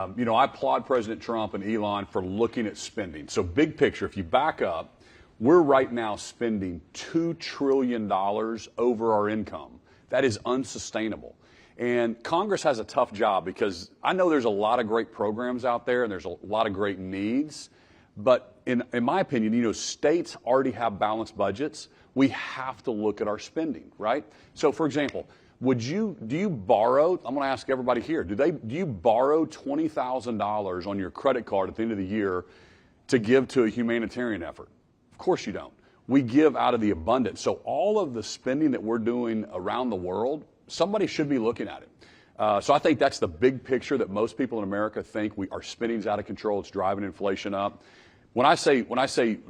I applaud President Trump and Elon for looking at spending. So big picture, if you back up, we're right now spending $2 trillion over our income. That is unsustainable. And Congress has a tough job because I know there's a lot of great programs out there and there's a lot of great needs. But in my opinion, states already have balanced budgets. We have to look at our spending, right? So for example, do you borrow, I'm going to ask everybody here, do you borrow $20,000 on your credit card at the end of the year to give to a humanitarian effort? Of course you don't. We give out of the abundance. So all of the spending that we're doing around the world, somebody should be looking at it. So I think that's the big picture that most people in America think our spending's out of control. It's driving inflation up. When I say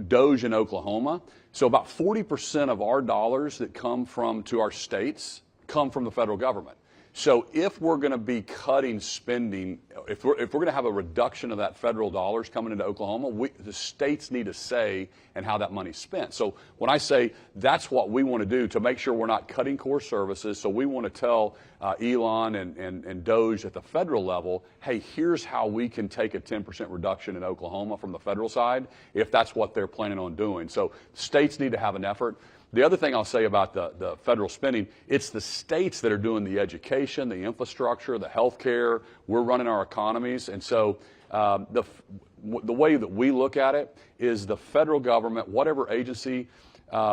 DOGE in Oklahoma, so about 40% of our dollars that come to our states come from the federal government. So if we're going to be cutting spending, if we're going to have a reduction of that federal dollars coming into Oklahoma, the states need a say in how that money's spent. So when I say that's what we want to do to make sure we're not cutting core services, so we want to tell Elon and DOGE at the federal level, hey, here's how we can take a 10% reduction in Oklahoma from the federal side, if that's what they're planning on doing. So states need to have an effort. The other thing I'll say about the federal spending, it's the states that are doing the education, the infrastructure, the health care. We're running our economies. And so the way that we look at it is the federal government, whatever agency,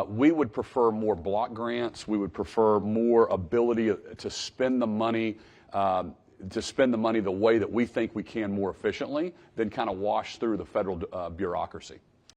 we would prefer more block grants. We would prefer more ability to spend the money the way that we think we can more efficiently than kind of wash through the federal bureaucracy.